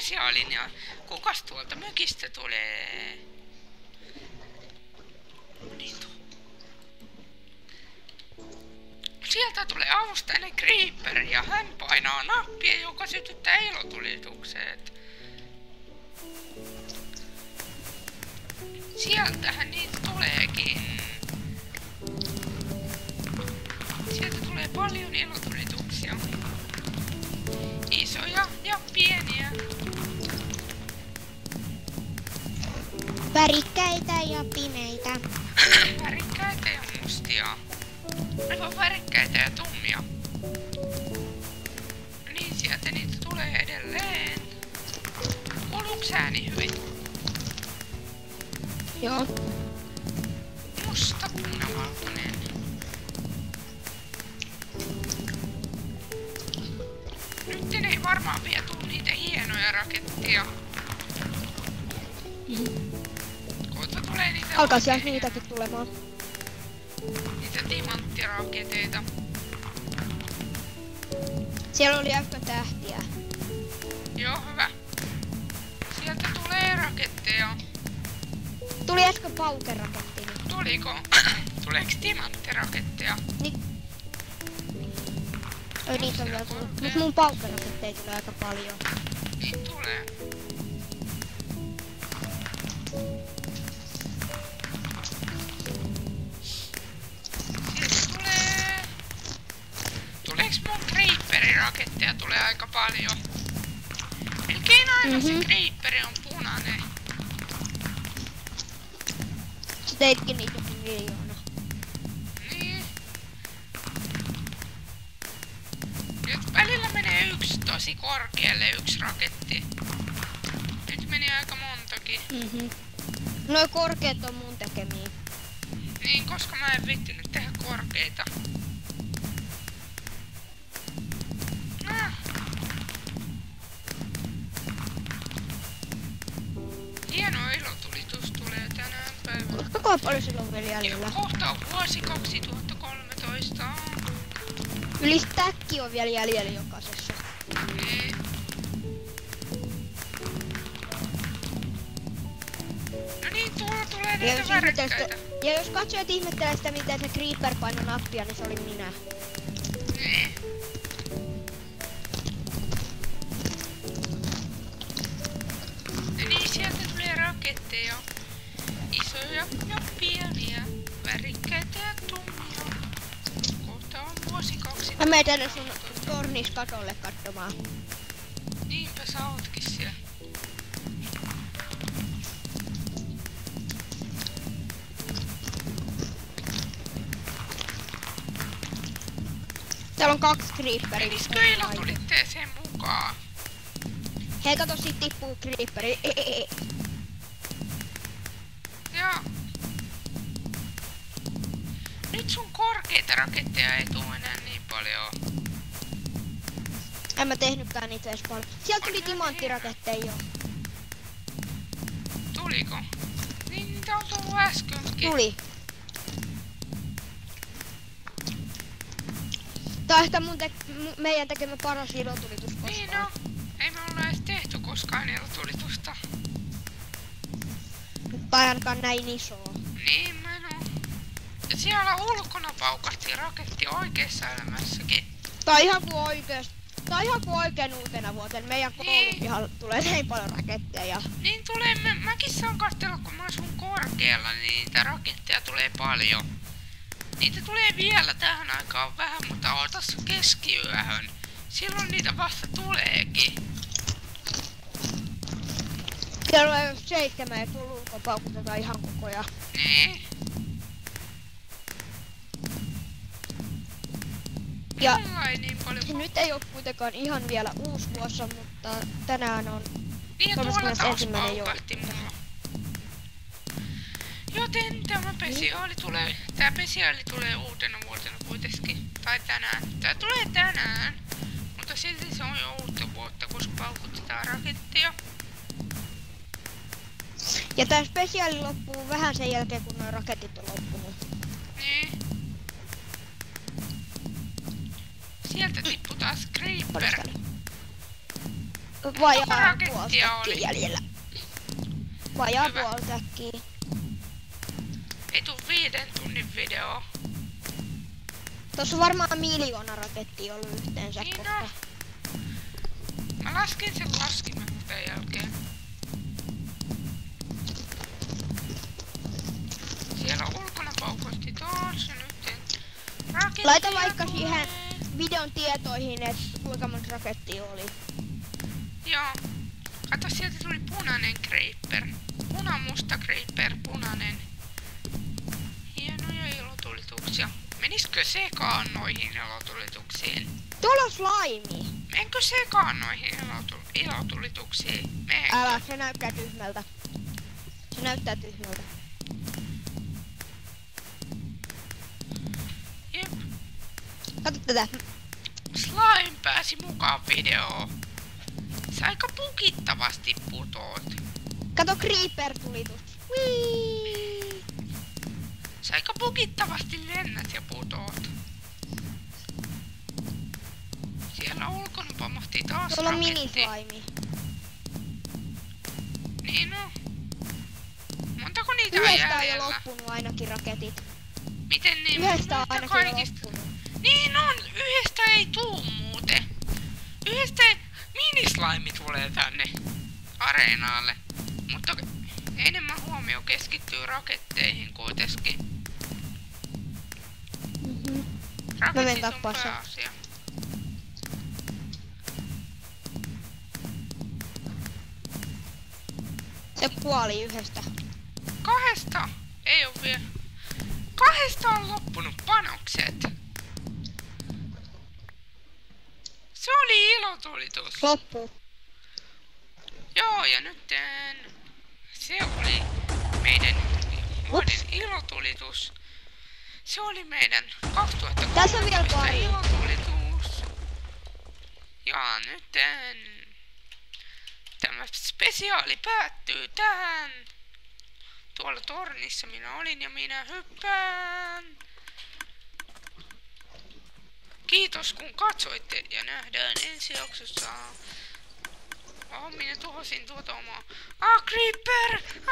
spesiaalin ja kukas tuolta mökistä tulee? Niin sieltä tulee avustajainen Creeper ja hän painaa nappia, joka sytyttää ilotulitukset. Sieltähän niitä tuleekin. Sieltä tulee paljon ilotulituksia. Isoja ja pieniä. Värikkäitä ja pimeitä. Värikkäitä ja mustia. Aivan värikkäitä ja tummia. No niin, sieltä niitä tulee edelleen. Kuuluuks ääni hyvin? Joo. Musta, punavalkoinen. Nyt ei varmaan vielä tuu niitä hienoja raketteja. Kohta tulee niitä Alkaa sieltä niitäkin tulemaan. niitä timanttiraketeita. Siellä oli äsken tähtiä. Joo, hyvä. Sieltä tulee raketteja. Tuli äsken paukeraketti. Tuliko? Tuleeks timanttiraketteja? Niin. Oi niitä on vielä tullut. Mut mun paukkeraketteja tulee aika paljon. Niin tulee. Sieltä tulee... Tuleeks mun Creeperin-raketteja tulee aika paljon? Melkein aina se Creeperi on punainen. Sä teitkin niitä miljoona. Niin. Nyt välillä menee yksi tosi korkealle yksi raketti. Nyt meni aika montakin. Noi korkeet on mun tekemiä. Niin, koska mä en vittinyt tehdä korkeita. Hieno ilotulitus tulee tänään päivällä. Kuinka paljon sillä on vielä jäljellä? Kohta on vuosi 2013. Yli täkki on vielä jäljellä jokaisessa. Niin. No niin, tuolla tulee näitä värikkäitä. Ja jos katsojat ihmettelee sitä, miten se Creeper painoi nappia, niin se oli minä. Niin. No niin, sieltä tulee raketteja. Isoja ja pieniä. Värikkäitä ja tummia. Kohta on vuosi 2000. Mä menen tänne sun tornis katolle katsomaan. Niinpä sä ootkin siellä. Täällä on 2 Creeperia. Meniskö ilotulitteeseen mukaan? Hei, kato, sit tippuu Creeperi. Joo. Nyt sun korkeita raketteja ei tuu enää niin paljon. En mä tehnytkään niitä edes paljon. Sieltä tuli timanttiraketteja jo. Tuliko? Niin niitä on tullut äskenkin. Tuli. Tää on ehkä meidän tekemä paras ilotulitus koskaan. Niin no. Ei me olla edes tehty koskaan ilotulitusta. Tai ainakaan näin isoa. Niin mä en oo. Ja siellä ulkona paukahti raketti oikeessa elämässäkin. Tai ihan kuin oikein uutena vuoteen. Meidän koulupihan tulee niin paljon raketteja. Niin tulee, mäkin saan katsella, kun mä asun korkealla, niin niitä raketteja tulee paljon. Niitä tulee vielä tähän aikaan vähän, mutta ootas keskiyöhön. Silloin niitä vasta tuleekin. Kello on 7 ja tuolla ulkoa paukutetaan ihan koko ajan. Niin. Ja Mulla ei niin paljon. nyt ei oo kuitenkaan ihan vielä uusi vuosi, mutta tänään on Niin ja tuolla taas 31. paukahti mulla. Joten tämä pesiaali tulee uutena vuotena kuitenkin. Tai tänään. Tää tulee tänään. Mutta silti se on jo uutta vuotta, koska paukutetaan raketteja. Ja tää spesiaali loppuu vähän sen jälkeen, kun nuo raketit on loppunut. Niin. Sieltä tippuu taas Creeper. Vajaa rakettia puoli oli? jäljellä. Vajaa Hyvä. puoli täkkiä. Ei tuu 5 tunnin video. Tossa on varmaan 1 miljoona rakettia ollut yhteensä Niin kohta. on. Mä lasken sen laskimen tämän jälkeen. Siellä ulkona paukoisti taas ja nyt rakettia Laita vaikka tulee. siihen videon tietoihin, että kuinka monta rakettia oli. Joo. Kato, sieltä tuli punainen creeper. Musta creeper, punainen. Hienoja ilotulituksia. Menisikö sekaan noihin ilotulituksiin? Tuolla on slime. Menkö sekaan noihin ilotulituksiin? Menkö? Älä, se näyttää tyhmältä. Se näyttää tyhmältä. Jep. Kato tätä. Slime pääsi mukaan videoon. Sä aika pukittavasti putoot. Kato creeper-tulitus. Whee! Sä aika pukittavasti lennät ja putoot. Siellä ulkona pamahti taas Tuolla on raketti. minislime. Niin on. Montako niitä on Yhdestä on jo jäljellä? loppunut ainakin raketit. Miten niin? Yhdestä on Mutta ainakin jo kaikista... loppunut. Niin on, yhdestä ei tuu muuten. Yhdestä minislaimi tulee tänne areenalle. Mutta enemmän huomio keskittyy raketteihin kuitenkin. Mä menen Raketit on tappaa sen. pääasia. Se kuoli yhdestä. 2 ei oo vielä. 2 on loppunut panokset. Se oli ilotulitus. Loppu. Joo, ja nyt se oli meidän vuoden ilotulitus. Se oli meidän 2013 Tässä on vielä pari. ilotulitus. Ja nyt tämä spesiaali päättyy tähän. Tuolla tornissa minä olin ja minä hyppään. Kiitos kun katsoitte ja nähdään ensi jaksossa. Minä tuhosin tuota omaa. Creeper!